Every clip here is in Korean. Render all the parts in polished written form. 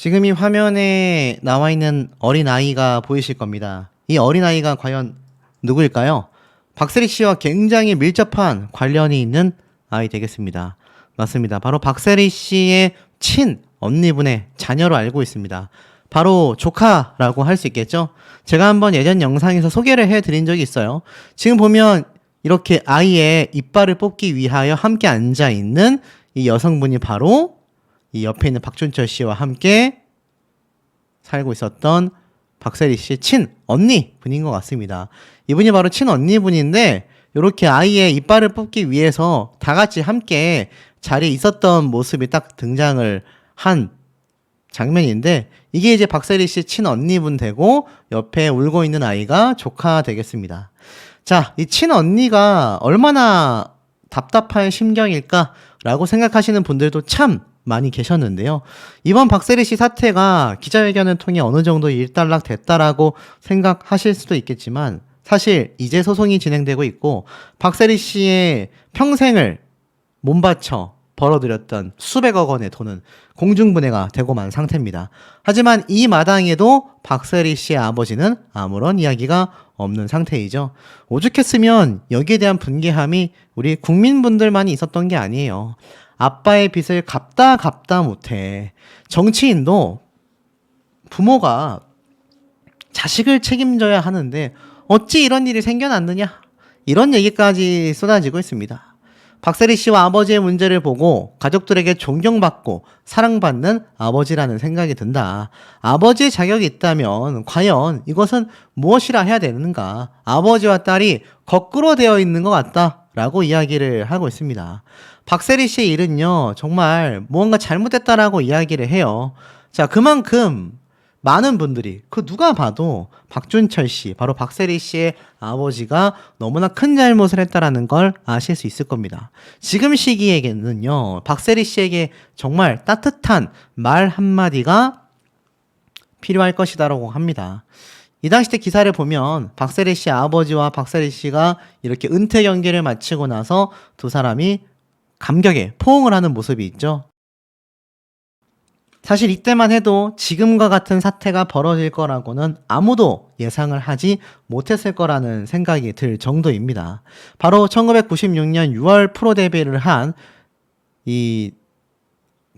지금 이 화면에 나와 있는 어린아이가 보이실 겁니다. 이 어린아이가 과연 누구일까요? 박세리 씨와 굉장히 밀접한 관련이 있는 아이 되겠습니다. 맞습니다. 바로 박세리 씨의 친 언니분의 자녀로 알고 있습니다. 바로 조카라고 할 수 있겠죠? 제가 한번 예전 영상에서 소개를 해드린 적이 있어요. 지금 보면 이렇게 아이의 이빨을 뽑기 위하여 함께 앉아있는 이 여성분이 바로 이 옆에 있는 박준철 씨와 함께 살고 있었던 박세리 씨의 친 언니 분인 것 같습니다. 이분이 바로 친 언니 분인데 이렇게 아이의 이빨을 뽑기 위해서 다 같이 함께 자리에 있었던 모습이 딱 등장을 한 장면인데 이게 이제 박세리 씨 친 언니 분 되고 옆에 울고 있는 아이가 조카 되겠습니다. 자, 이 친 언니가 얼마나 답답한 심경일까라고 생각하시는 분들도 참 많이 계셨는데요. 이번 박세리 씨 사태가 기자회견을 통해 어느 정도 일단락 됐다라고 생각하실 수도 있겠지만 사실 이제 소송이 진행되고 있고 박세리 씨의 평생을 몸바쳐 벌어들였던 수백억 원의 돈은 공중분해가 되고 만 상태입니다. 하지만 이 마당에도 박세리 씨의 아버지는 아무런 이야기가 없는 상태이죠. 오죽했으면 여기에 대한 분개함이 우리 국민분들만이 있었던 게 아니에요. 아빠의 빚을 갚다 못해. 정치인도 부모가 자식을 책임져야 하는데 어찌 이런 일이 생겨났느냐? 이런 얘기까지 쏟아지고 있습니다. 박세리 씨와 아버지의 문제를 보고 가족들에게 존경받고 사랑받는 아버지라는 생각이 든다. 아버지의 자격이 있다면 과연 이것은 무엇이라 해야 되는가? 아버지와 딸이 거꾸로 되어 있는 것 같다. 라고 이야기를 하고 있습니다. 박세리 씨의 일은요, 정말 무언가 잘못됐다라고 이야기를 해요. 자, 그만큼 많은 분들이, 누가 봐도 박준철 씨, 바로 박세리 씨의 아버지가 너무나 큰 잘못을 했다라는 걸 아실 수 있을 겁니다. 지금 시기에는요, 박세리 씨에게 정말 따뜻한 말 한마디가 필요할 것이다라고 합니다. 이 당시 때 기사를 보면 박세리 씨 아버지와 박세리 씨가 이렇게 은퇴 경기를 마치고 나서 두 사람이 감격에 포옹을 하는 모습이 있죠. 사실 이때만 해도 지금과 같은 사태가 벌어질 거라고는 아무도 예상을 하지 못했을 거라는 생각이 들 정도입니다. 바로 1996년 6월 프로 데뷔를 한 이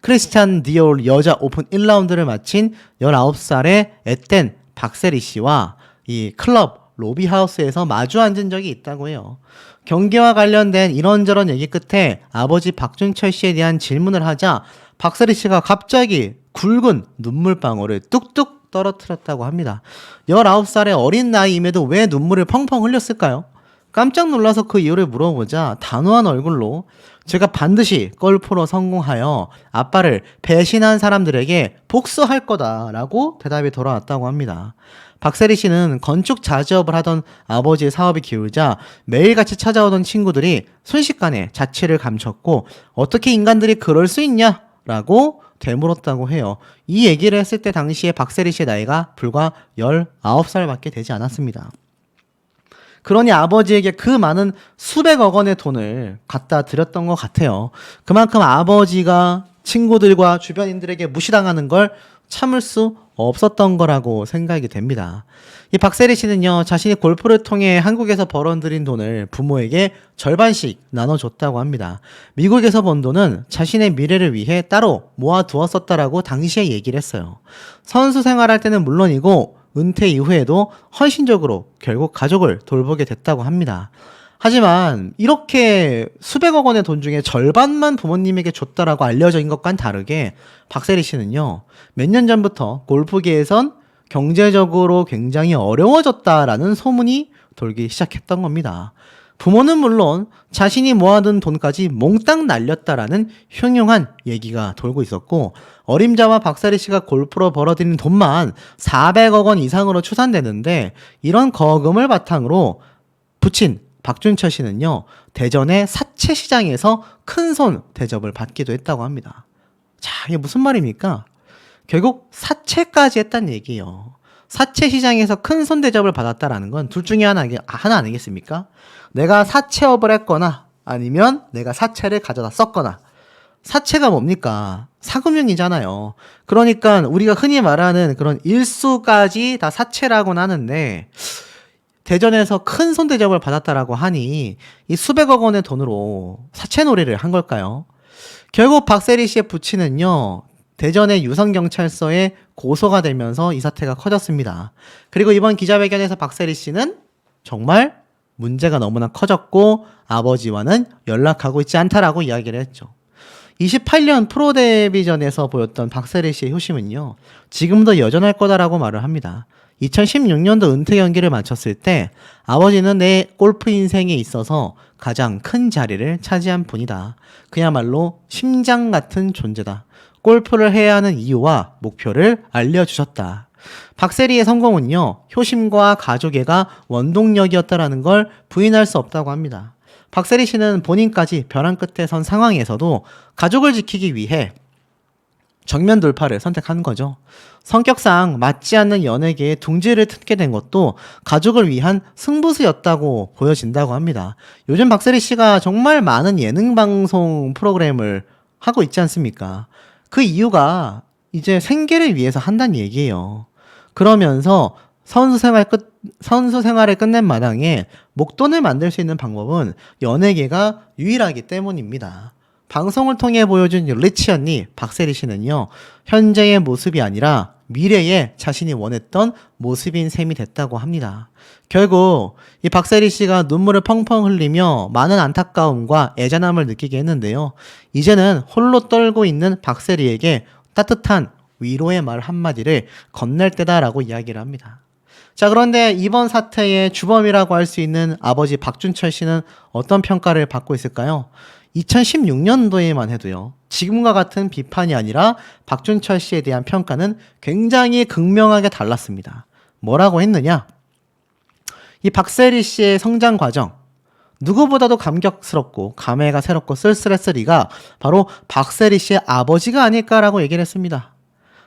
크리스찬 디올 여자 오픈 1라운드를 마친 19살의 앳된 박세리 씨와 이 클럽 로비하우스에서 마주 앉은 적이 있다고 해요. 경기와 관련된 이런저런 얘기 끝에 아버지 박준철 씨에 대한 질문을 하자 박세리 씨가 갑자기 굵은 눈물방울을 뚝뚝 떨어뜨렸다고 합니다. 19살의 어린 나이임에도 왜 눈물을 펑펑 흘렸을까요? 깜짝 놀라서 그 이유를 물어보자 단호한 얼굴로 제가 반드시 골프로 성공하여 아빠를 배신한 사람들에게 복수할 거다라고 대답이 돌아왔다고 합니다. 박세리 씨는 건축 자재업을 하던 아버지의 사업이 기울자 매일같이 찾아오던 친구들이 순식간에 자취를 감췄고 어떻게 인간들이 그럴 수 있냐라고 되물었다고 해요. 이 얘기를 했을 때 당시에 박세리 씨의 나이가 불과 19살밖에 되지 않았습니다. 그러니 아버지에게 그 많은 수백억 원의 돈을 갖다 드렸던 것 같아요. 그만큼 아버지가 친구들과 주변인들에게 무시당하는 걸 참을 수 없었던 거라고 생각이 됩니다. 이 박세리 씨는요, 자신이 골프를 통해 한국에서 벌어들인 돈을 부모에게 절반씩 나눠줬다고 합니다. 미국에서 번 돈은 자신의 미래를 위해 따로 모아두었었다라고 당시에 얘기를 했어요. 선수 생활할 때는 물론이고 은퇴 이후에도 헌신적으로 결국 가족을 돌보게 됐다고 합니다. 하지만 이렇게 수백억 원의 돈 중에 절반만 부모님에게 줬다라고 알려져 있는 것과는 다르게 박세리 씨는요, 몇 년 전부터 골프계에선 경제적으로 굉장히 어려워졌다라는 소문이 돌기 시작했던 겁니다. 부모는 물론 자신이 모아둔 돈까지 몽땅 날렸다라는 흉흉한 얘기가 돌고 있었고 어림잡아 박세리 씨가 골프로 벌어들인 돈만 400억 원 이상으로 추산되는데 이런 거금을 바탕으로 부친 박준철 씨는요, 대전의 사채 시장에서 큰손 대접을 받기도 했다고 합니다. 자, 이게 무슨 말입니까? 결국 사채까지 했다는 얘기예요. 사채 시장에서 큰손 대접을 받았다라는 건 둘 중에 하나 아니겠습니까? 내가 사채업을 했거나 아니면 내가 사채를 가져다 썼거나 사채가 뭡니까? 사금융이잖아요. 그러니까 우리가 흔히 말하는 그런 일수까지 다 사채라고는 하는데 대전에서 큰 손대접을 받았다라고 하니 이 수백억 원의 돈으로 사채 놀이를 한 걸까요? 결국 박세리 씨의 부친은요, 대전의 유성경찰서에 고소가 되면서 이 사태가 커졌습니다. 그리고 이번 기자회견에서 박세리 씨는 정말 문제가 너무나 커졌고 아버지와는 연락하고 있지 않다라고 이야기를 했죠. 28년 프로 데뷔전에서 보였던 박세리 씨의 효심은요, 지금도 여전할 거다라고 말을 합니다. 2016년도 은퇴 경기를 마쳤을 때 아버지는 내 골프 인생에 있어서 가장 큰 자리를 차지한 분이다. 그야말로 심장 같은 존재다. 골프를 해야 하는 이유와 목표를 알려주셨다. 박세리의 성공은요, 효심과 가족애가 원동력이었다라는 걸 부인할 수 없다고 합니다. 박세리 씨는 본인까지 벼랑 끝에 선 상황에서도 가족을 지키기 위해 정면 돌파를 선택한 거죠. 성격상 맞지 않는 연예계에 둥지를 트게 된 것도 가족을 위한 승부수였다고 보여진다고 합니다. 요즘 박세리 씨가 정말 많은 예능 방송 프로그램을 하고 있지 않습니까? 그 이유가 이제 생계를 위해서 한다는 얘기예요. 그러면서 선수 생활을 끝낸 마당에 목돈을 만들 수 있는 방법은 연예계가 유일하기 때문입니다. 방송을 통해 보여준 리치 언니 박세리 씨는요, 현재의 모습이 아니라 미래에 자신이 원했던 모습인 셈이 됐다고 합니다. 결국 이 박세리 씨가 눈물을 펑펑 흘리며 많은 안타까움과 애잔함을 느끼게 했는데요. 이제는 홀로 떨고 있는 박세리에게 따뜻한 위로의 말 한마디를 건넬 때다라고 이야기를 합니다. 자, 그런데 이번 사태의 주범이라고 할 수 있는 아버지 박준철 씨는 어떤 평가를 받고 있을까요? 2016년도에만 해도요, 지금과 같은 비판이 아니라 박준철 씨에 대한 평가는 굉장히 극명하게 달랐습니다. 뭐라고 했느냐? 이 박세리 씨의 성장 과정, 누구보다도 감격스럽고 감회가 새롭고 쓸쓸했을 리가 바로 박세리 씨의 아버지가 아닐까라고 얘기를 했습니다.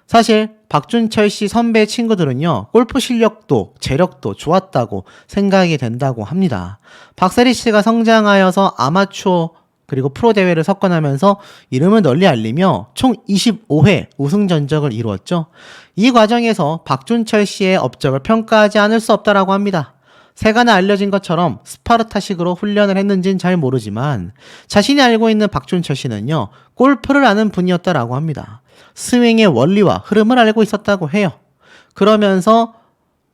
사실 박준철 씨 선배 친구들은요, 골프 실력도 재력도 좋았다고 생각이 된다고 합니다. 박세리 씨가 성장하여서 아마추어 그리고 프로 대회를 석권하면서 이름을 널리 알리며 총 25회 우승 전적을 이루었죠. 이 과정에서 박준철 씨의 업적을 평가하지 않을 수 없다라고 합니다. 세간에 알려진 것처럼 스파르타식으로 훈련을 했는지는 잘 모르지만 자신이 알고 있는 박준철 씨는요, 골프를 아는 분이었다라고 합니다. 스윙의 원리와 흐름을 알고 있었다고 해요. 그러면서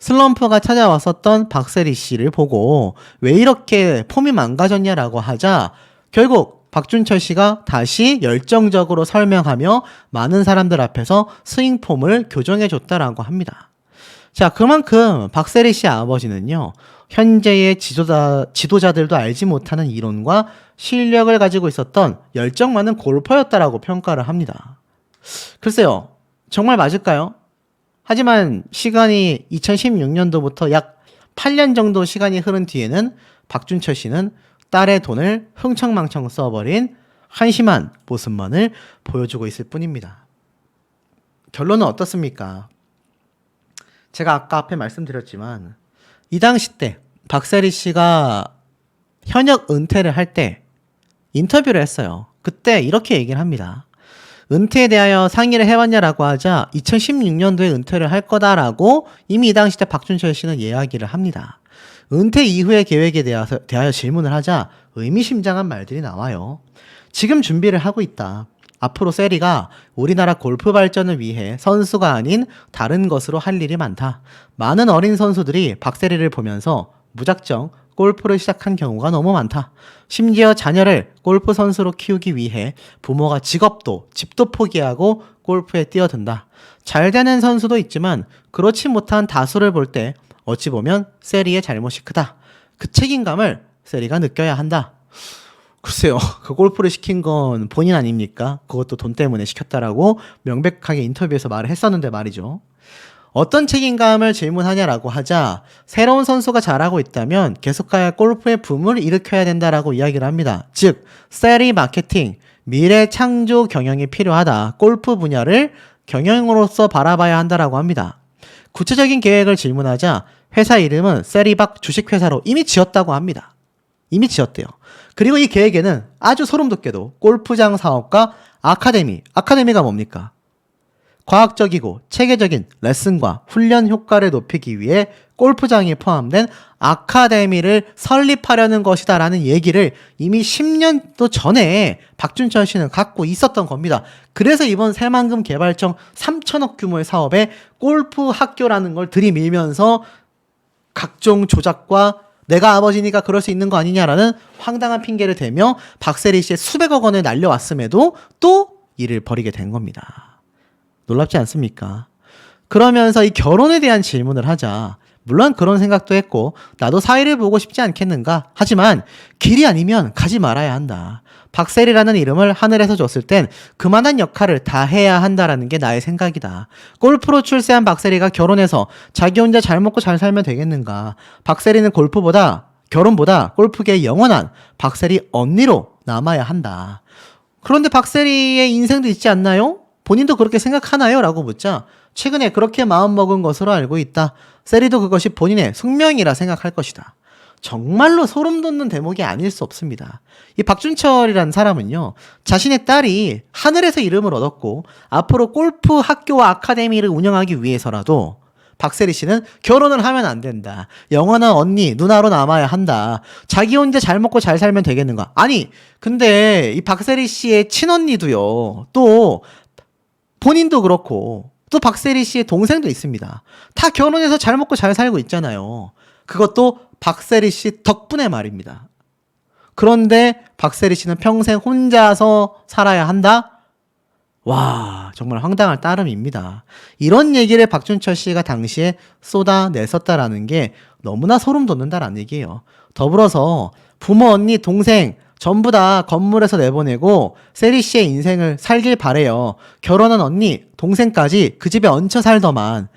슬럼프가 찾아왔었던 박세리 씨를 보고 왜 이렇게 폼이 망가졌냐라고 하자 결국 박준철 씨가 다시 열정적으로 설명하며 많은 사람들 앞에서 스윙 폼을 교정해 줬다라고 합니다. 자, 그만큼 박세리 씨의 아버지는요, 현재의 지도자들도 알지 못하는 이론과 실력을 가지고 있었던 열정 많은 골퍼였다라고 평가를 합니다. 글쎄요, 정말 맞을까요? 하지만 시간이 2016년도부터 약 8년 정도 시간이 흐른 뒤에는 박준철 씨는 딸의 돈을 흥청망청 써버린 한심한 모습만을 보여주고 있을 뿐입니다. 결론은 어떻습니까? 제가 아까 앞에 말씀드렸지만 이 당시 때 박세리 씨가 현역 은퇴를 할 때 인터뷰를 했어요. 그때 이렇게 얘기를 합니다. 은퇴에 대하여 상의를 해왔냐라고 하자 2016년도에 은퇴를 할 거다라고 이미 이 당시 때 박준철 씨는 이야기를 합니다. 은퇴 이후의 계획에 대하여 질문을 하자 의미심장한 말들이 나와요. 지금 준비를 하고 있다. 앞으로 세리가 우리나라 골프 발전을 위해 선수가 아닌 다른 것으로 할 일이 많다. 많은 어린 선수들이 박세리를 보면서 무작정 골프를 시작한 경우가 너무 많다. 심지어 자녀를 골프 선수로 키우기 위해 부모가 직업도 집도 포기하고 골프에 뛰어든다. 잘 되는 선수도 있지만 그렇지 못한 다수를 볼 때 어찌 보면 세리의 잘못이 크다. 그 책임감을 세리가 느껴야 한다. 글쎄요, 그 골프를 시킨 건 본인 아닙니까? 그것도 돈 때문에 시켰다라고 명백하게 인터뷰에서 말을 했었는데 말이죠. 어떤 책임감을 질문하냐라고 하자 새로운 선수가 잘하고 있다면 계속해야 할 골프의 붐을 일으켜야 된다라고 이야기를 합니다. 즉, 세리 마케팅, 미래 창조 경영이 필요하다. 골프 분야를 경영으로서 바라봐야 한다라고 합니다. 구체적인 계획을 질문하자 회사 이름은 세리박 주식회사로 이미 지었다고 합니다. 이미 지었대요. 그리고 이 계획에는 아주 소름 돋게도 골프장 사업과 아카데미가 뭡니까? 과학적이고 체계적인 레슨과 훈련 효과를 높이기 위해 골프장이 포함된 아카데미를 설립하려는 것이다라는 얘기를 이미 10년도 전에 박준철 씨는 갖고 있었던 겁니다. 그래서 이번 새만금 개발청 3천억 규모의 사업에 골프 학교라는 걸 들이밀면서 각종 조작과 내가 아버지니까 그럴 수 있는 거 아니냐라는 황당한 핑계를 대며 박세리 씨의 수백억 원을 날려왔음에도 또 일을 벌이게 된 겁니다. 놀랍지 않습니까? 그러면서 이 결혼에 대한 질문을 하자 물론 그런 생각도 했고 나도 사위를 보고 싶지 않겠는가? 하지만 길이 아니면 가지 말아야 한다. 박세리라는 이름을 하늘에서 줬을 땐 그만한 역할을 다 해야 한다라는 게 나의 생각이다. 골프로 출세한 박세리가 결혼해서 자기 혼자 잘 먹고 잘 살면 되겠는가? 박세리는 결혼보다 골프계의 영원한 박세리 언니로 남아야 한다. 그런데 박세리의 인생도 있지 않나요? 본인도 그렇게 생각하나요? 라고 묻자 최근에 그렇게 마음먹은 것으로 알고 있다. 세리도 그것이 본인의 숙명이라 생각할 것이다. 정말로 소름 돋는 대목이 아닐 수 없습니다. 이 박준철이라는 사람은요, 자신의 딸이 하늘에서 이름을 얻었고 앞으로 골프 학교와 아카데미를 운영하기 위해서라도 박세리 씨는 결혼을 하면 안 된다. 영원한 언니, 누나로 남아야 한다. 자기 혼자 잘 먹고 잘 살면 되겠는가? 아니, 근데 이 박세리 씨의 친언니도요, 또 본인도 그렇고 또 박세리 씨의 동생도 있습니다. 다 결혼해서 잘 먹고 잘 살고 있잖아요. 그것도 박세리 씨 덕분에 말입니다. 그런데 박세리 씨는 평생 혼자서 살아야 한다? 와, 정말 황당할 따름입니다. 이런 얘기를 박준철 씨가 당시에 쏟아냈었다라는 게 너무나 소름 돋는다라는 얘기예요. 더불어서 부모, 언니, 동생 전부 다 건물에서 내보내고 세리 씨의 인생을 살길 바래요. 결혼한 언니, 동생까지 그 집에 얹혀 살더만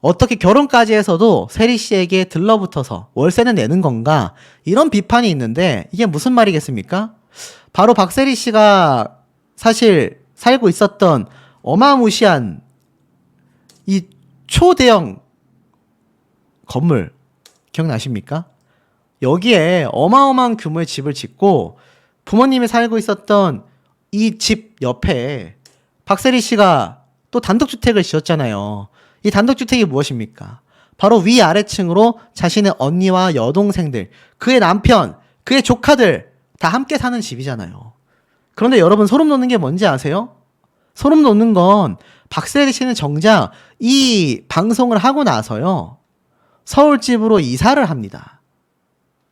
어떻게 결혼까지 해서도 세리 씨에게 들러붙어서 월세는 내는 건가? 이런 비판이 있는데 이게 무슨 말이겠습니까? 바로 박세리 씨가 사실 살고 있었던 어마무시한 이 초대형 건물 기억나십니까? 여기에 어마어마한 규모의 집을 짓고 부모님이 살고 있었던 이 집 옆에 박세리 씨가 또 단독주택을 지었잖아요. 이 단독주택이 무엇입니까? 바로 위아래층으로 자신의 언니와 여동생들, 그의 남편, 그의 조카들 다 함께 사는 집이잖아요. 그런데 여러분 소름 돋는 게 뭔지 아세요? 소름 돋는 건 박세리 씨는 정작 이 방송을 하고 나서요, 서울집으로 이사를 합니다.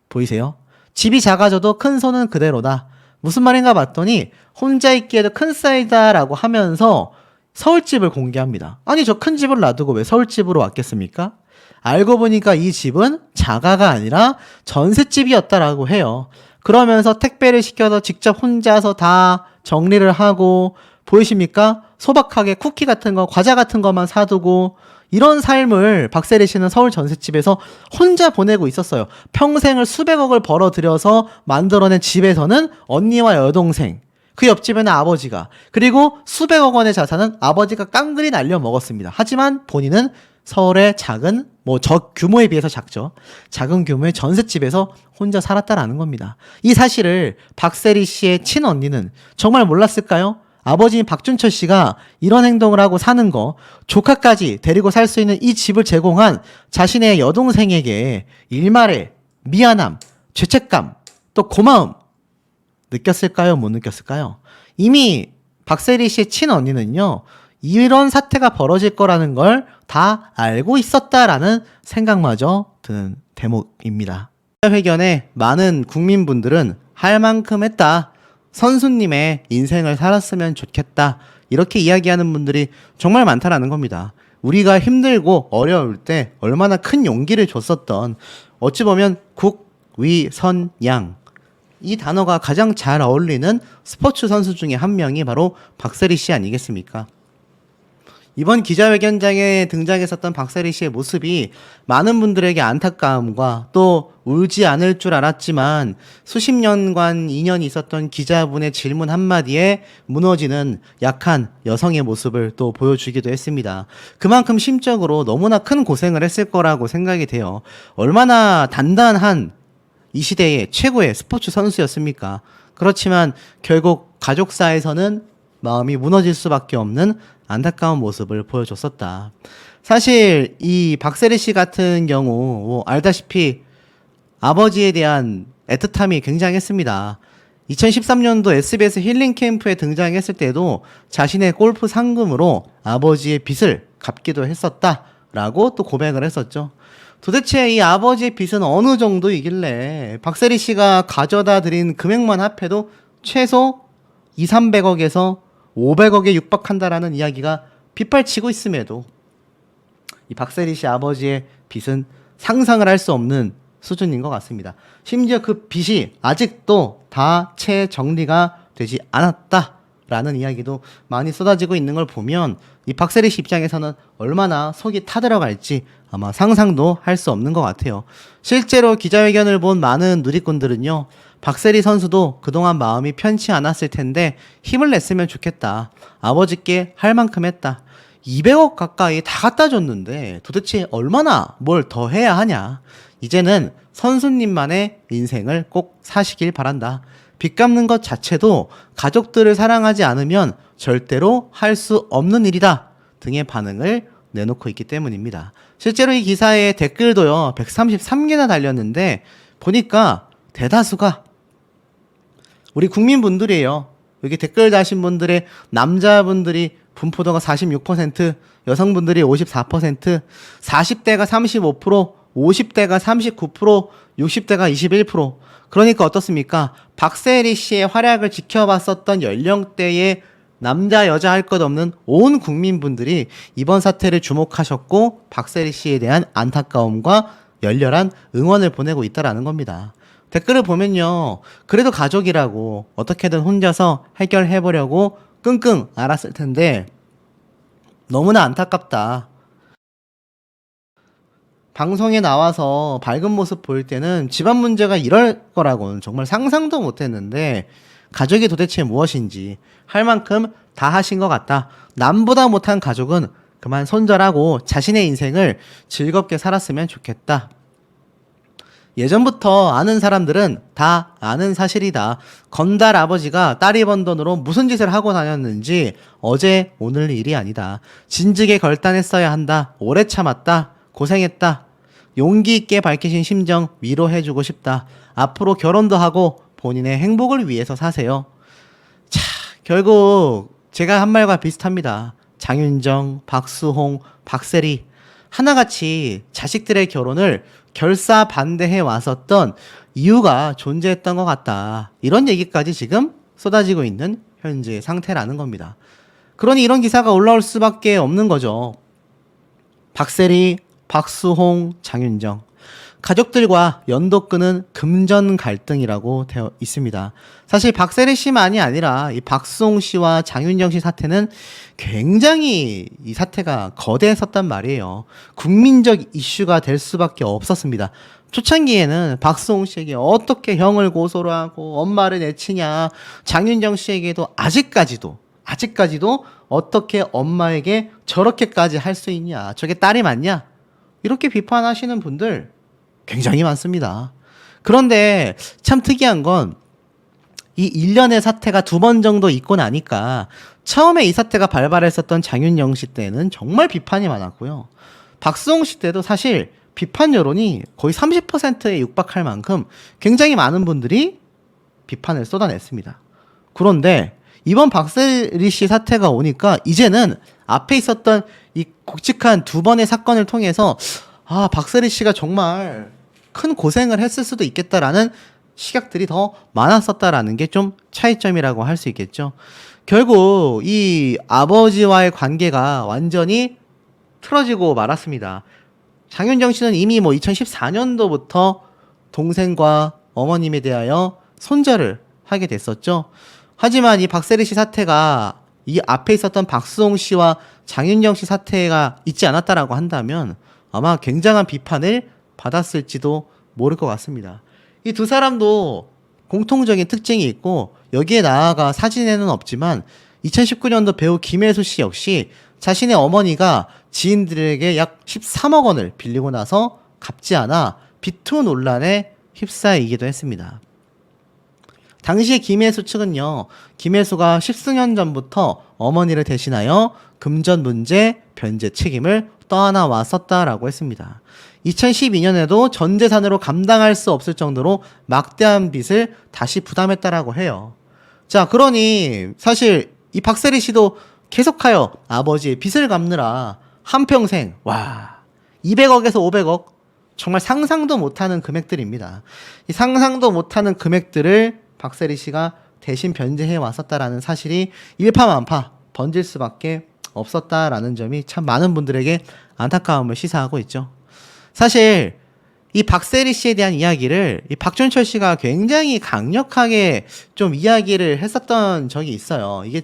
보이세요? 집이 작아져도 큰 손은 그대로다. 무슨 말인가 봤더니 혼자 있기에도 큰 사이다라고 하면서 서울집을 공개합니다. 아니 저 큰 집을 놔두고 왜 서울집으로 왔겠습니까? 알고 보니까 이 집은 자가가 아니라 전셋집이었다라고 해요. 그러면서 택배를 시켜서 직접 혼자서 다 정리를 하고, 보이십니까? 소박하게 쿠키 같은 거, 과자 같은 것만 사두고, 이런 삶을 박세리 씨는 서울 전셋집에서 혼자 보내고 있었어요. 평생을 수백억을 벌어들여서 만들어낸 집에서는 언니와 여동생, 그 옆집에는 아버지가, 그리고 수백억 원의 자산은 아버지가 깡그리 날려 먹었습니다. 하지만 본인은 서울의 작은, 저 규모에 비해서 작죠. 작은 규모의 전셋집에서 혼자 살았다라는 겁니다. 이 사실을 박세리 씨의 친언니는 정말 몰랐을까요? 아버지인 박준철 씨가 이런 행동을 하고 사는 거, 조카까지 데리고 살 수 있는 이 집을 제공한 자신의 여동생에게 일말의 미안함, 죄책감, 또 고마움 느꼈을까요? 못 느꼈을까요? 이미 박세리 씨의 친언니는요, 이런 사태가 벌어질 거라는 걸 다 알고 있었다라는 생각마저 드는 대목입니다. 회견에 많은 국민분들은 할 만큼 했다, 선수님의 인생을 살았으면 좋겠다, 이렇게 이야기하는 분들이 정말 많다라는 겁니다. 우리가 힘들고 어려울 때 얼마나 큰 용기를 줬었던, 어찌 보면 국위선양, 이 단어가 가장 잘 어울리는 스포츠 선수 중에 한 명이 바로 박세리 씨 아니겠습니까? 이번 기자회견장에 등장했었던 박세리 씨의 모습이 많은 분들에게 안타까움과 또 울지 않을 줄 알았지만 수십 년간 인연이 있었던 기자분의 질문 한마디에 무너지는 약한 여성의 모습을 또 보여주기도 했습니다. 그만큼 심적으로 너무나 큰 고생을 했을 거라고 생각이 돼요. 얼마나 단단한 이 시대의 최고의 스포츠 선수였습니까? 그렇지만 결국 가족사에서는 마음이 무너질 수밖에 없는 안타까운 모습을 보여줬었다. 사실 이 박세리 씨 같은 경우 뭐 알다시피 아버지에 대한 애틋함이 굉장했습니다. 2013년도 SBS 힐링 캠프에 등장했을 때도 자신의 골프 상금으로 아버지의 빚을 갚기도 했었다라고 또 고백을 했었죠. 도대체 이 아버지의 빚은 어느 정도이길래 박세리 씨가 가져다 드린 금액만 합해도 최소 2, 300억에서 500억에 육박한다라는 이야기가 빗발치고 있음에도 이 박세리 씨 아버지의 빚은 상상을 할 수 없는 수준인 것 같습니다. 심지어 그 빚이 아직도 다 채 정리가 되지 않았다라는 이야기도 많이 쏟아지고 있는 걸 보면 이 박세리 씨 입장에서는 얼마나 속이 타들어갈지 아마 상상도 할 수 없는 것 같아요. 실제로 기자회견을 본 많은 누리꾼들은요, 박세리 선수도 그동안 마음이 편치 않았을 텐데 힘을 냈으면 좋겠다. 아버지께 할 만큼 했다. 200억 가까이 다 갖다 줬는데 도대체 얼마나 뭘 더 해야 하냐. 이제는 선수님만의 인생을 꼭 사시길 바란다. 빚 갚는 것 자체도 가족들을 사랑하지 않으면 절대로 할 수 없는 일이다 등의 반응을 내놓고 있기 때문입니다. 실제로 이 기사에 댓글도요 133개나 달렸는데 보니까 대다수가 우리 국민분들이에요. 여기 댓글 다신 분들의 남자분들이 분포도가 46%, 여성분들이 54%, 40대가 35%, 50대가 39%, 60대가 21%. 그러니까 어떻습니까? 박세리 씨의 활약을 지켜봤었던 연령대의 남자 여자 할 것 없는 온 국민분들이 이번 사태를 주목하셨고 박세리 씨에 대한 안타까움과 열렬한 응원을 보내고 있다라는 겁니다. 댓글을 보면요, 그래도 가족이라고 어떻게든 혼자서 해결해보려고 끙끙 앓았을 텐데 너무나 안타깝다. 방송에 나와서 밝은 모습 보일 때는 집안 문제가 이럴 거라고는 정말 상상도 못했는데 가족이 도대체 무엇인지 할 만큼 다 하신 것 같다. 남보다 못한 가족은 그만 손절하고 자신의 인생을 즐겁게 살았으면 좋겠다. 예전부터 아는 사람들은 다 아는 사실이다. 건달 아버지가 딸이 번 돈으로 무슨 짓을 하고 다녔는지 어제 오늘 일이 아니다. 진즉에 결단했어야 한다. 오래 참았다. 고생했다. 용기 있게 밝히신 심정 위로해주고 싶다. 앞으로 결혼도 하고 본인의 행복을 위해서 사세요. 자, 결국 제가 한 말과 비슷합니다. 장윤정, 박수홍, 박세리 하나같이 자식들의 결혼을 결사 반대해 왔었던 이유가 존재했던 것 같다. 이런 얘기까지 지금 쏟아지고 있는 현재 상태라는 겁니다. 그러니 이런 기사가 올라올 수밖에 없는 거죠. 박세리, 박수홍, 장윤정. 가족들과 연도 끄는 금전 갈등이라고 되어 있습니다. 사실 박세리 씨만이 아니라 이 박수홍 씨와 장윤정 씨 사태는 굉장히 이 사태가 거대했었단 말이에요. 국민적 이슈가 될 수밖에 없었습니다. 초창기에는 박수홍 씨에게 어떻게 형을 고소를 하고 엄마를 내치냐, 장윤정 씨에게도 아직까지도 어떻게 엄마에게 저렇게까지 할 수 있냐, 저게 딸이 맞냐, 이렇게 비판하시는 분들 굉장히 많습니다. 그런데 참 특이한 건 이 일련의 사태가 2번 정도 있고 나니까 처음에 이 사태가 발발했었던 장윤정 씨 때는 정말 비판이 많았고요. 박수홍 씨 때도 사실 비판 여론이 거의 30%에 육박할 만큼 굉장히 많은 분들이 비판을 쏟아냈습니다. 그런데 이번 박세리 씨 사태가 오니까 이제는 앞에 있었던 이 굵직한 2번의 사건을 통해서 아, 박세리 씨가 정말 큰 고생을 했을 수도 있겠다라는 시각들이 더 많았었다라는 게 좀 차이점이라고 할 수 있겠죠. 결국 이 아버지와의 관계가 완전히 틀어지고 말았습니다. 장윤정 씨는 이미 2014년도부터 동생과 어머님에 대하여 손절을 하게 됐었죠. 하지만 이 박세리 씨 사태가 이 앞에 있었던 박수홍 씨와 장윤정 씨 사태가 있지 않았다라고 한다면 아마 굉장한 비판을 받았을지도 모를 것 같습니다. 이 두 사람도 공통적인 특징이 있고 여기에 나아가 사진에는 없지만 2019년도 배우 김혜수 씨 역시 자신의 어머니가 지인들에게 약 13억 원을 빌리고 나서 갚지 않아 비투 논란에 휩싸이기도 했습니다. 당시에 김혜수 측은요, 김혜수가 10수년 전부터 어머니를 대신하여 금전 문제 변제 책임을 떠안아 왔었다라고 했습니다. 2012년에도 전 재산으로 감당할 수 없을 정도로 막대한 빚을 다시 부담했다라고 해요. 자, 그러니 사실 이 박세리 씨도 계속하여 아버지의 빚을 갚느라 한평생 200억에서 500억 정말 상상도 못하는 금액들입니다. 이 상상도 못하는 금액들을 박세리 씨가 대신 변제해 왔었다라는 사실이 일파만파 번질 수밖에 없었다라는 점이 참 많은 분들에게 안타까움을 시사하고 있죠. 사실 이 박세리 씨에 대한 이야기를 이 박준철 씨가 굉장히 강력하게 좀 이야기를 했었던 적이 있어요. 이게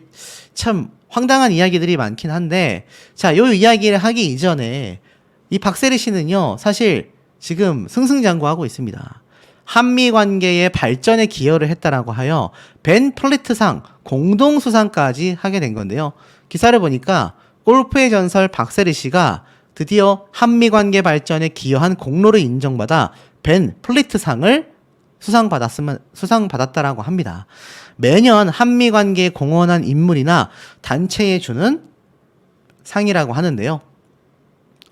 참 황당한 이야기들이 많긴 한데, 자, 요 이야기를 하기 이전에 이 박세리 씨는요, 사실 지금 승승장구하고 있습니다. 한미 관계의 발전에 기여를 했다라고 하여 벤 플리트상 공동수상까지 하게 된 건데요. 기사를 보니까 골프의 전설 박세리 씨가 드디어 한미 관계 발전에 기여한 공로를 인정받아 벤 플리트상을 수상받았다라고 합니다. 매년 한미 관계에 공헌한 인물이나 단체에 주는 상이라고 하는데요.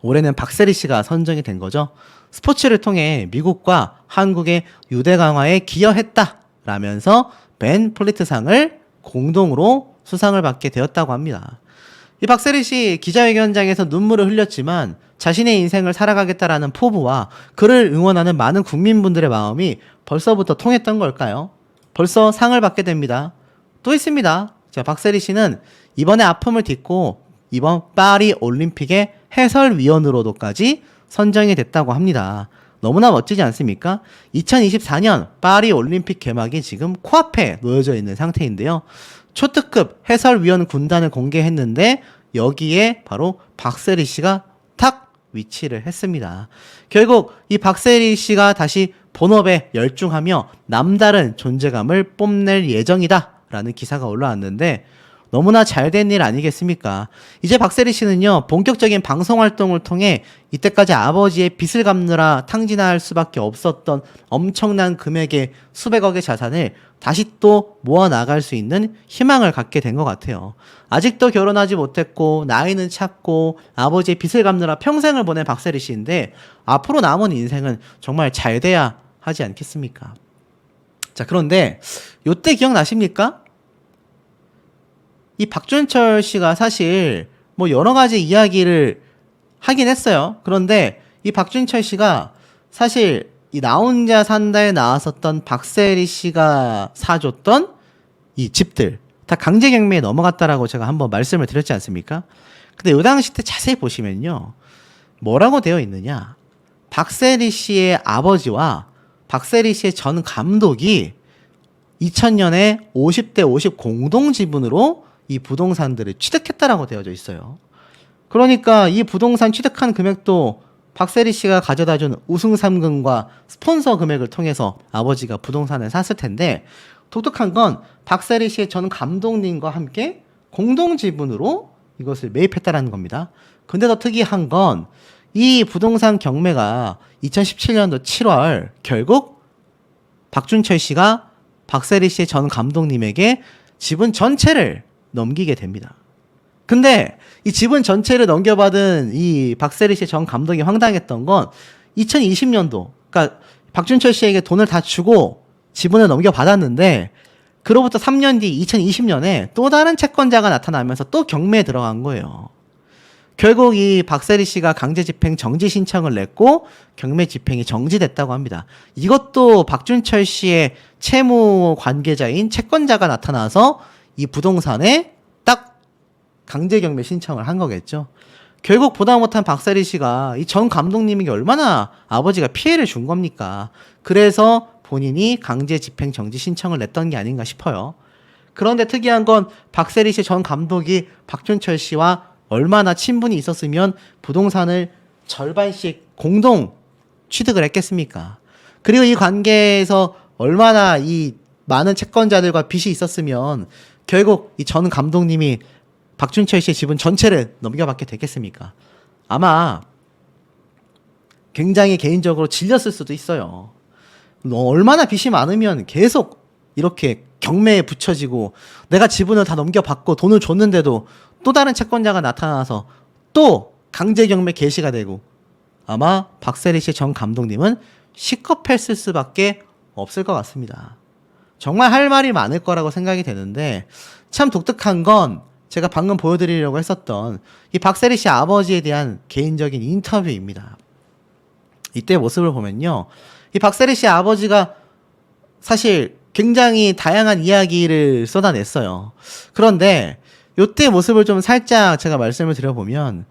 올해는 박세리 씨가 선정이 된 거죠. 스포츠를 통해 미국과 한국의 유대 강화에 기여했다라면서 벤 플리트상을 공동으로 수상을 받게 되었다고 합니다. 이 박세리 씨 기자회견장에서 눈물을 흘렸지만 자신의 인생을 살아가겠다라는 포부와 그를 응원하는 많은 국민분들의 마음이 벌써부터 통했던 걸까요? 벌써 상을 받게 됩니다. 또 있습니다. 자, 박세리 씨는 이번에 아픔을 딛고 이번 파리 올림픽의 해설위원으로도까지 선정이 됐다고 합니다. 너무나 멋지지 않습니까? 2024년 파리 올림픽 개막이 지금 코앞에 놓여져 있는 상태인데요. 초특급 해설위원 군단을 공개했는데 여기에 바로 박세리 씨가 탁 위치를 했습니다. 결국 이 박세리 씨가 다시 본업에 열중하며 남다른 존재감을 뽐낼 예정이다 라는 기사가 올라왔는데 너무나 잘된 일 아니겠습니까? 이제 박세리 씨는요, 본격적인 방송 활동을 통해 이때까지 아버지의 빚을 갚느라 탕진할 수밖에 없었던 엄청난 금액의 수백억의 자산을 다시 또 모아나갈 수 있는 희망을 갖게 된 것 같아요. 아직도 결혼하지 못했고 나이는 찼고 아버지의 빚을 갚느라 평생을 보낸 박세리 씨인데 앞으로 남은 인생은 정말 잘 돼야 하지 않겠습니까? 자, 그런데 요때 기억나십니까? 이 박준철 씨가 사실 뭐 여러 가지 이야기를 하긴 했어요. 그런데 이 박준철 씨가 사실 이 나 혼자 산다에 나왔었던 박세리 씨가 사줬던 이 집들 다 강제경매에 넘어갔다라고 제가 한번 말씀을 드렸지 않습니까? 근데 요 당시 때 자세히 보시면요, 뭐라고 되어 있느냐, 박세리 씨의 아버지와 박세리 씨의 전 감독이 2000년에 50대 50 공동지분으로 이 부동산들을 취득했다라고 되어져 있어요. 그러니까 이 부동산 취득한 금액도 박세리 씨가 가져다준 우승 상금과 스폰서 금액을 통해서 아버지가 부동산을 샀을 텐데, 독특한 건 박세리 씨의 전 감독님과 함께 공동 지분으로 이것을 매입했다라는 겁니다. 근데 더 특이한 건 이 부동산 경매가 2017년도 7월 결국 박준철 씨가 박세리 씨의 전 감독님에게 지분 전체를 넘기게 됩니다. 근데 이 지분 전체를 넘겨받은 이 박세리 씨의 전 감독이 황당했던 건 2020년도, 그러니까 박준철 씨에게 돈을 다 주고 지분을 넘겨받았는데 그로부터 3년 뒤 2020년에 또 다른 채권자가 나타나면서 또 경매에 들어간 거예요. 결국 이 박세리 씨가 강제 집행 정지 신청을 냈고 경매 집행이 정지됐다고 합니다. 이것도 박준철 씨의 채무 관계자인 채권자가 나타나서 이 부동산에 딱 강제 경매 신청을 한 거겠죠. 결국 보다 못한 박세리 씨가 이 전 감독님에게 얼마나 아버지가 피해를 준 겁니까? 그래서 본인이 강제 집행 정지 신청을 냈던 게 아닌가 싶어요. 그런데 특이한 건 박세리 씨 전 감독이 박준철 씨와 얼마나 친분이 있었으면 부동산을 절반씩 공동 취득을 했겠습니까? 그리고 이 관계에서 얼마나 이 많은 채권자들과 빚이 있었으면 결국 이 전 감독님이 박준철 씨의 지분 전체를 넘겨받게 됐겠습니까? 아마 굉장히 개인적으로 질렸을 수도 있어요. 얼마나 빚이 많으면 계속 이렇게 경매에 붙여지고 내가 지분을 다 넘겨받고 돈을 줬는데도 또 다른 채권자가 나타나서 또 강제 경매 개시가 되고 아마 박세리 씨 전 감독님은 시겁했을 수밖에 없을 것 같습니다. 정말 할 말이 많을 거라고 생각이 되는데 참 독특한 건 제가 방금 보여드리려고 했었던 이 박세리 씨 아버지에 대한 개인적인 인터뷰입니다. 이때 모습을 보면요. 이 박세리 씨 아버지가 사실 굉장히 다양한 이야기를 쏟아냈어요. 그런데 이때 모습을 좀 살짝 제가 말씀을 드려보면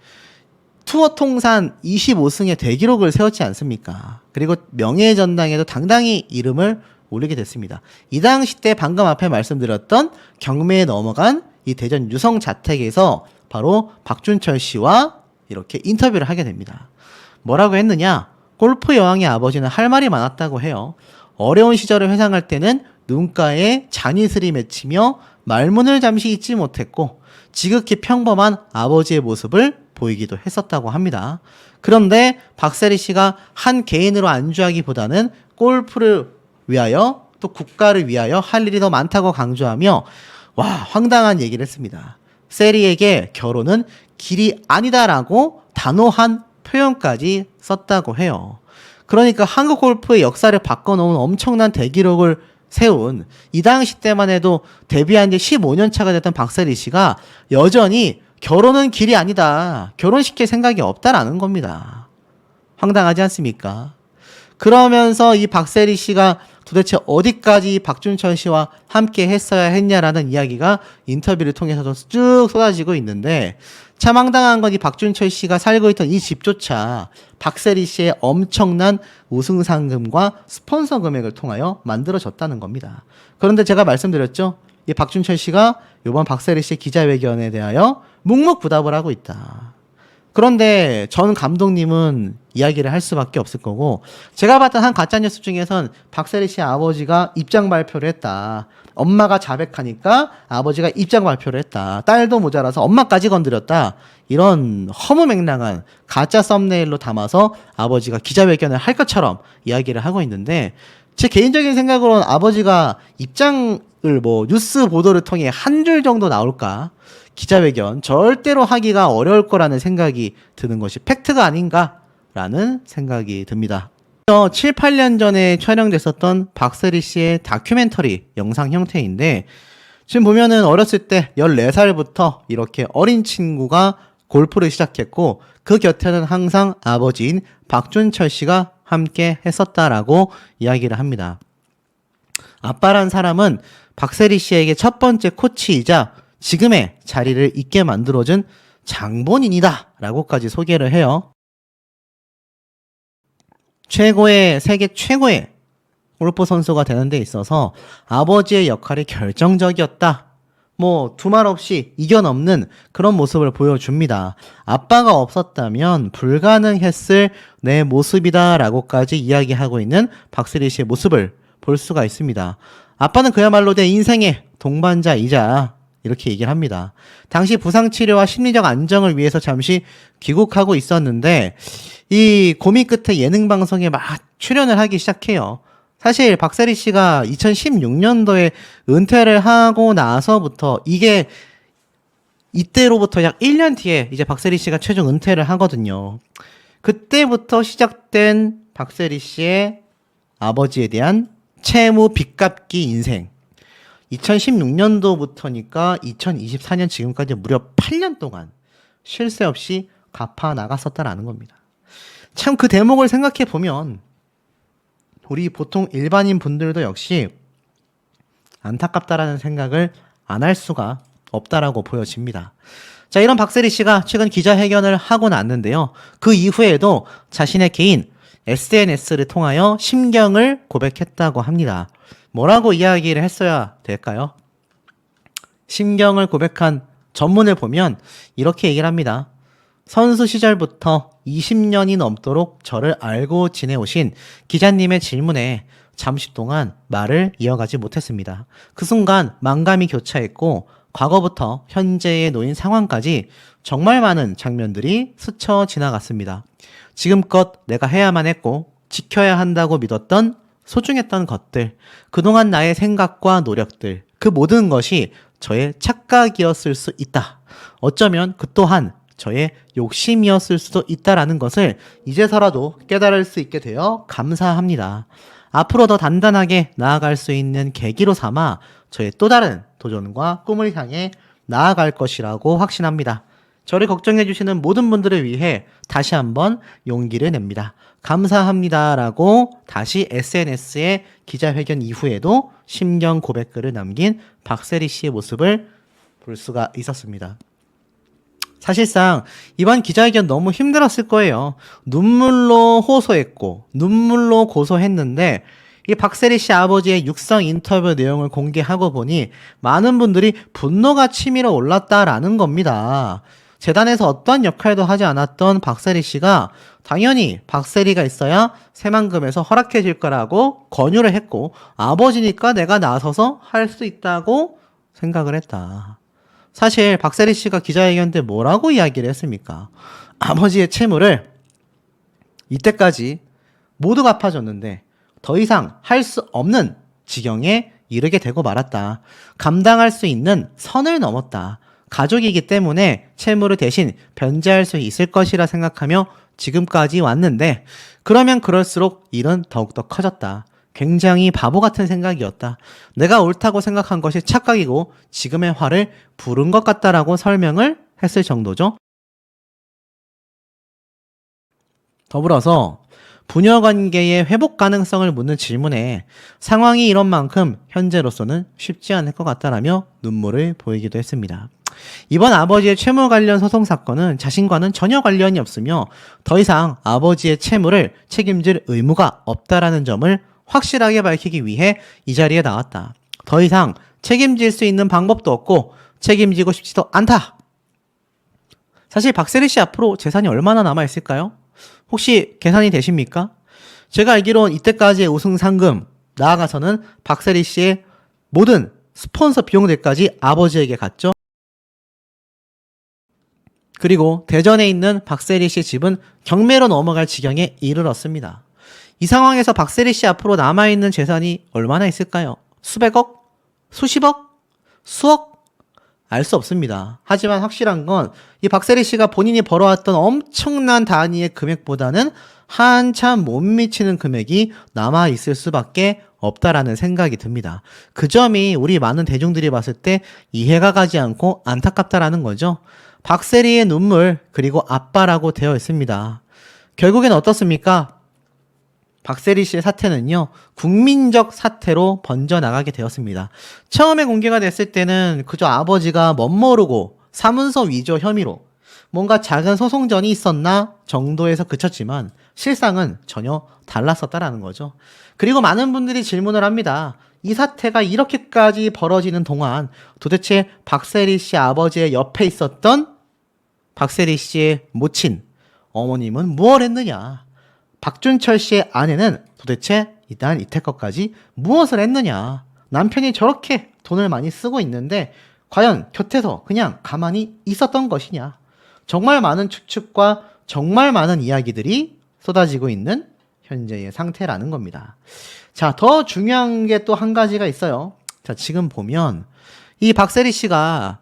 투어 통산 25승의 대기록을 세웠지 않습니까? 그리고 명예전당에도 당당히 이름을 올리게 됐습니다. 이 당시 때 방금 앞에 말씀드렸던 경매에 넘어간 이 대전 유성 자택에서 바로 박준철 씨와 이렇게 인터뷰를 하게 됩니다. 뭐라고 했느냐? 골프 여왕의 아버지는 할 말이 많았다고 해요. 어려운 시절을 회상할 때는 눈가에 잔이슬이 맺히며 말문을 잠시 잊지 못했고 지극히 평범한 아버지의 모습을 보이기도 했었다고 합니다. 그런데 박세리 씨가 한 개인으로 안주하기보다는 골프를 위하여 또 국가를 위하여 할 일이 더 많다고 강조하며 와, 황당한 얘기를 했습니다. 세리에게 결혼은 길이 아니다라고 단호한 표현까지 썼다고 해요. 그러니까 한국 골프의 역사를 바꿔놓은 엄청난 대기록을 세운 이 당시 때만 해도 데뷔한 지 15년 차가 됐던 박세리 씨가 여전히 결혼은 길이 아니다. 결혼시킬 생각이 없다라는 겁니다. 황당하지 않습니까? 그러면서 이 박세리 씨가 도대체 어디까지 박준철 씨와 함께 했어야 했냐라는 이야기가 인터뷰를 통해서도 쭉 쏟아지고 있는데 참 황당한 건 이 박준철 씨가 살고 있던 이 집조차 박세리 씨의 엄청난 우승 상금과 스폰서 금액을 통하여 만들어졌다는 겁니다. 그런데 제가 말씀드렸죠. 이 박준철 씨가 이번 박세리 씨 기자회견에 대하여 묵묵부답을 하고 있다. 그런데 전 감독님은 이야기를 할 수밖에 없을 거고 제가 봤던 한 가짜뉴스 중에선 박세리 씨 아버지가 입장 발표를 했다. 엄마가 자백하니까 아버지가 입장 발표를 했다. 딸도 모자라서 엄마까지 건드렸다. 이런 허무맹랑한 가짜 썸네일로 담아서 아버지가 기자회견을 할 것처럼 이야기를 하고 있는데 제 개인적인 생각으로는 아버지가 입장을 뉴스 보도를 통해 한 줄 정도 나올까? 기자회견 절대로 하기가 어려울 거라는 생각이 드는 것이 팩트가 아닌가라는 생각이 듭니다. 7, 8년 전에 촬영됐었던 박세리 씨의 다큐멘터리 영상 형태인데 지금 보면은 어렸을 때 14살부터 이렇게 어린 친구가 골프를 시작했고 그 곁에는 항상 아버지인 박준철 씨가 함께 했었다라고 이야기를 합니다. 아빠란 사람은 박세리 씨에게 첫 번째 코치이자 지금의 자리를 있게 만들어준 장본인이다 라고까지 소개를 해요. 세계 최고의 골프 선수가 되는 데 있어서 아버지의 역할이 결정적이었다. 두말 없이 이겨넘는 그런 모습을 보여줍니다. 아빠가 없었다면 불가능했을 내 모습이다 라고까지 이야기하고 있는 박세리 씨의 모습을 볼 수가 있습니다. 아빠는 그야말로 내 인생의 동반자이자 이렇게 얘기를 합니다. 당시 부상치료와 심리적 안정을 위해서 잠시 귀국하고 있었는데 이 고민 끝에 예능방송에 막 출연을 하기 시작해요. 사실 박세리 씨가 2016년도에 은퇴를 하고 나서부터 이때로부터 약 1년 뒤에 이제 박세리 씨가 최종 은퇴를 하거든요. 그때부터 시작된 박세리 씨의 아버지에 대한 채무 빚갚기 인생. 2016년도부터니까 2024년 지금까지 무려 8년 동안 쉴 새 없이 갚아 나갔었다라는 겁니다. 참 그 대목을 생각해 보면 우리 보통 일반인 분들도 역시 안타깝다라는 생각을 안 할 수가 없다라고 보여집니다. 자, 이런 박세리 씨가 최근 기자회견을 하고 났는데요. 그 이후에도 자신의 개인 SNS를 통하여 심경을 고백했다고 합니다. 뭐라고 이야기를 했어야 될까요? 심경을 고백한 전문을 보면 이렇게 얘기를 합니다. 선수 시절부터 20년이 넘도록 저를 알고 지내오신 기자님의 질문에 잠시 동안 말을 이어가지 못했습니다. 그 순간 만감이 교차했고 과거부터 현재에 놓인 상황까지 정말 많은 장면들이 스쳐 지나갔습니다. 지금껏 내가 해야만 했고 지켜야 한다고 믿었던 소중했던 것들, 그동안 나의 생각과 노력들, 그 모든 것이 저의 착각이었을 수 있다. 어쩌면 그 또한 저의 욕심이었을 수도 있다라는 것을 이제서라도 깨달을 수 있게 되어 감사합니다. 앞으로 더 단단하게 나아갈 수 있는 계기로 삼아 저의 또 다른 도전과 꿈을 향해 나아갈 것이라고 확신합니다. 저를 걱정해 주시는 모든 분들을 위해 다시 한번 용기를 냅니다. 감사합니다라고 다시 SNS에 기자회견 이후에도 심경 고백글을 남긴 박세리 씨의 모습을 볼 수가 있었습니다. 사실상 이번 기자회견 너무 힘들었을 거예요. 눈물로 호소했고 눈물로 고소했는데 이 박세리 씨 아버지의 육성 인터뷰 내용을 공개하고 보니 많은 분들이 분노가 치밀어 올랐다라는 겁니다. 재단에서 어떠한 역할도 하지 않았던 박세리 씨가 당연히 박세리가 있어야 새만금에서 허락해 줄 거라고 권유를 했고 아버지니까 내가 나서서 할 수 있다고 생각을 했다. 사실 박세리 씨가 기자회견 때 뭐라고 이야기를 했습니까? 아버지의 채무를 이때까지 모두 갚아줬는데 더 이상 할 수 없는 지경에 이르게 되고 말았다. 감당할 수 있는 선을 넘었다. 가족이기 때문에 채무를 대신 변제할 수 있을 것이라 생각하며 지금까지 왔는데 그러면 그럴수록 일은 더욱더 커졌다. 굉장히 바보 같은 생각이었다. 내가 옳다고 생각한 것이 착각이고 지금의 화를 부른 것 같다라고 설명을 했을 정도죠. 더불어서 부녀관계의 회복 가능성을 묻는 질문에 상황이 이런 만큼 현재로서는 쉽지 않을 것 같다라며 눈물을 보이기도 했습니다. 이번 아버지의 채무 관련 소송 사건은 자신과는 전혀 관련이 없으며 더 이상 아버지의 채무를 책임질 의무가 없다라는 점을 확실하게 밝히기 위해 이 자리에 나왔다. 더 이상 책임질 수 있는 방법도 없고 책임지고 싶지도 않다. 사실 박세리 씨 앞으로 재산이 얼마나 남아있을까요? 혹시 계산이 되십니까? 제가 알기로는 이때까지의 우승 상금, 나아가서는 박세리 씨의 모든 스폰서 비용들까지 아버지에게 갔죠. 그리고 대전에 있는 박세리 씨 집은 경매로 넘어갈 지경에 이르렀습니다. 이 상황에서 박세리 씨 앞으로 남아있는 재산이 얼마나 있을까요? 수백억? 수십억? 수억? 알 수 없습니다. 하지만 확실한 건 이 박세리 씨가 본인이 벌어왔던 엄청난 단위의 금액보다는 한참 못 미치는 금액이 남아있을 수밖에 없다라는 생각이 듭니다. 그 점이 우리 많은 대중들이 봤을 때 이해가 가지 않고 안타깝다라는 거죠. 박세리의 눈물 그리고 아빠라고 되어 있습니다. 결국엔 어떻습니까? 박세리 씨의 사태는요, 국민적 사태로 번져나가게 되었습니다. 처음에 공개가 됐을 때는 그저 아버지가 멋모르고 사문서 위조 혐의로 뭔가 작은 소송전이 있었나 정도에서 그쳤지만 실상은 전혀 달랐었다라는 거죠. 그리고 많은 분들이 질문을 합니다. 이 사태가 이렇게까지 벌어지는 동안 도대체 박세리 씨 아버지의 옆에 있었던 박세리 씨의 모친, 어머님은 무엇을 했느냐? 박준철 씨의 아내는 도대체 이단 이태껏까지 무엇을 했느냐? 남편이 저렇게 돈을 많이 쓰고 있는데 과연 곁에서 그냥 가만히 있었던 것이냐? 정말 많은 추측과 정말 많은 이야기들이 쏟아지고 있는 현재의 상태라는 겁니다. 자, 더 중요한 게 또 한 가지가 있어요. 자, 지금 보면 이 박세리 씨가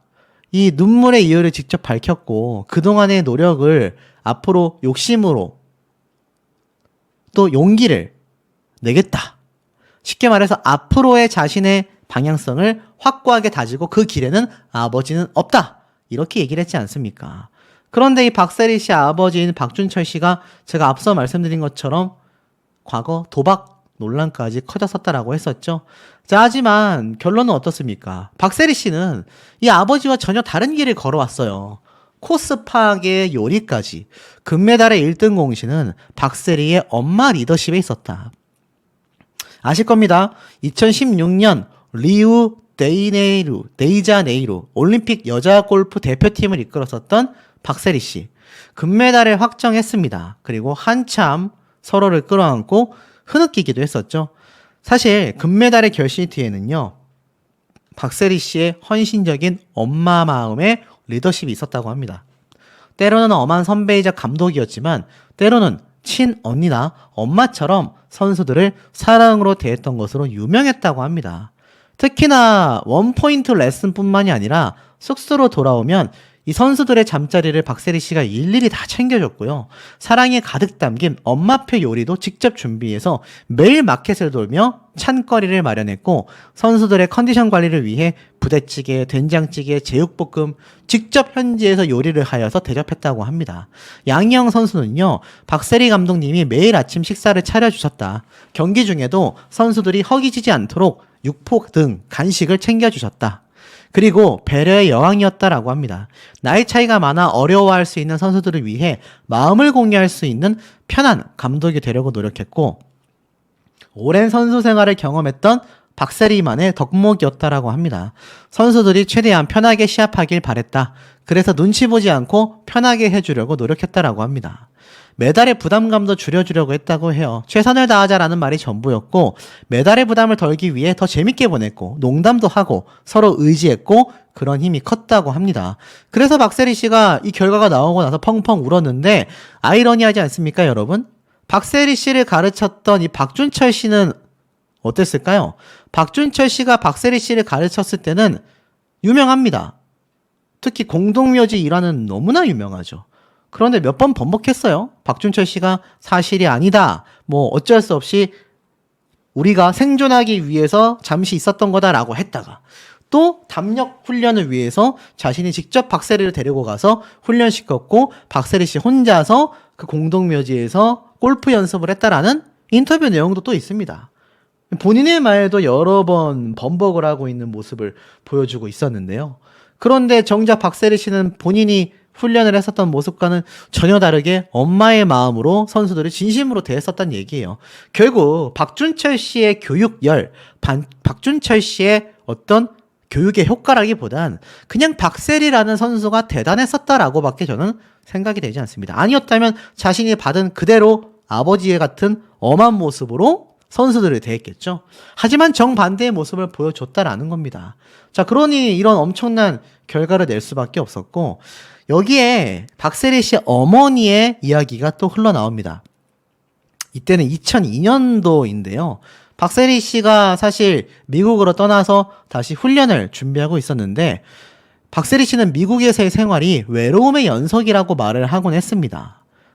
이 눈물의 이유를 직접 밝혔고 그동안의 노력을 앞으로 욕심으로 또 용기를 내겠다. 쉽게 말해서 앞으로의 자신의 방향성을 확고하게 다지고 그 길에는 아버지는 없다. 이렇게 얘기를 했지 않습니까? 그런데 이 박세리 씨 아버지인 박준철 씨가 제가 앞서 말씀드린 것처럼 과거 도박 논란까지 커졌었다라고 했었죠. 자, 하지만 결론은 어떻습니까? 박세리 씨는 이 아버지와 전혀 다른 길을 걸어왔어요. 코스 파악의 요리까지. 금메달의 1등 공신은 박세리의 엄마 리더십에 있었다. 아실 겁니다. 2016년 리우 데이자네이루 올림픽 여자 골프 대표팀을 이끌었었던 박세리 씨. 금메달을 확정했습니다. 그리고 한참 서로를 끌어안고 흐느끼기도 했었죠. 사실 금메달의 결실 뒤에는요, 박세리 씨의 헌신적인 엄마 마음의 리더십이 있었다고 합니다. 때로는 엄한 선배이자 감독이었지만 때로는 친언니나 엄마처럼 선수들을 사랑으로 대했던 것으로 유명했다고 합니다. 특히나 원포인트 레슨뿐만이 아니라 숙소로 돌아오면 이 선수들의 잠자리를 박세리 씨가 일일이 다 챙겨줬고요. 사랑이 가득 담긴 엄마표 요리도 직접 준비해서 매일 마켓을 돌며 찬거리를 마련했고, 선수들의 컨디션 관리를 위해 부대찌개, 된장찌개, 제육볶음 직접 현지에서 요리를 하여서 대접했다고 합니다. 양희영 선수는요, 박세리 감독님이 매일 아침 식사를 차려주셨다. 경기 중에도 선수들이 허기지지 않도록 육포 등 간식을 챙겨주셨다. 그리고 배려의 여왕이었다라고 합니다. 나이 차이가 많아 어려워할 수 있는 선수들을 위해 마음을 공유할 수 있는 편한 감독이 되려고 노력했고, 오랜 선수 생활을 경험했던 박세리만의 덕목이었다라고 합니다. 선수들이 최대한 편하게 시합하길 바랬다. 그래서 눈치 보지 않고 편하게 해주려고 노력했다라고 합니다. 메달의 부담감도 줄여주려고 했다고 해요. 최선을 다하자라는 말이 전부였고, 메달의 부담을 덜기 위해 더 재밌게 보냈고, 농담도 하고 서로 의지했고, 그런 힘이 컸다고 합니다. 그래서 박세리 씨가 이 결과가 나오고 나서 펑펑 울었는데, 아이러니하지 않습니까, 여러분? 박세리 씨를 가르쳤던 이 박준철 씨는 어땠을까요? 박준철 씨가 박세리 씨를 가르쳤을 때는 유명합니다. 특히 공동묘지 일화는 너무나 유명하죠. 그런데 몇 번 번복했어요. 박준철 씨가 사실이 아니다, 뭐 어쩔 수 없이 우리가 생존하기 위해서 잠시 있었던 거다라고 했다가, 또 담력 훈련을 위해서 자신이 직접 박세리를 데리고 가서 훈련시켰고, 박세리 씨 혼자서 그 공동묘지에서 골프 연습을 했다라는 인터뷰 내용도 또 있습니다. 본인의 말도 여러 번 번복을 하고 있는 모습을 보여주고 있었는데요. 그런데 정작 박세리 씨는 본인이 훈련을 했었던 모습과는 전혀 다르게 엄마의 마음으로 선수들을 진심으로 대했었단 얘기예요. 결국 박준철 씨의 교육열, 박준철 씨의 어떤 교육의 효과라기보단 그냥 박세리라는 선수가 대단했었다라고 밖에 저는 생각이 되지 않습니다. 아니었다면 자신이 받은 그대로 아버지의 같은 엄한 모습으로 선수들을 대했겠죠. 하지만 정반대의 모습을 보여줬다라는 겁니다. 자, 그러니 이런 엄청난 결과를 낼 수밖에 없었고, 여기에 박세리 씨 어머니의 이야기가 또 흘러나옵니다. 이때는 2002년도인데요. 박세리 씨가 사실 미국으로 떠나서 다시 훈련을 준비하고 있었는데, 박세리 씨는 미국에서의 생활이 외로움의 연속이라고 말을 하곤 했습니다.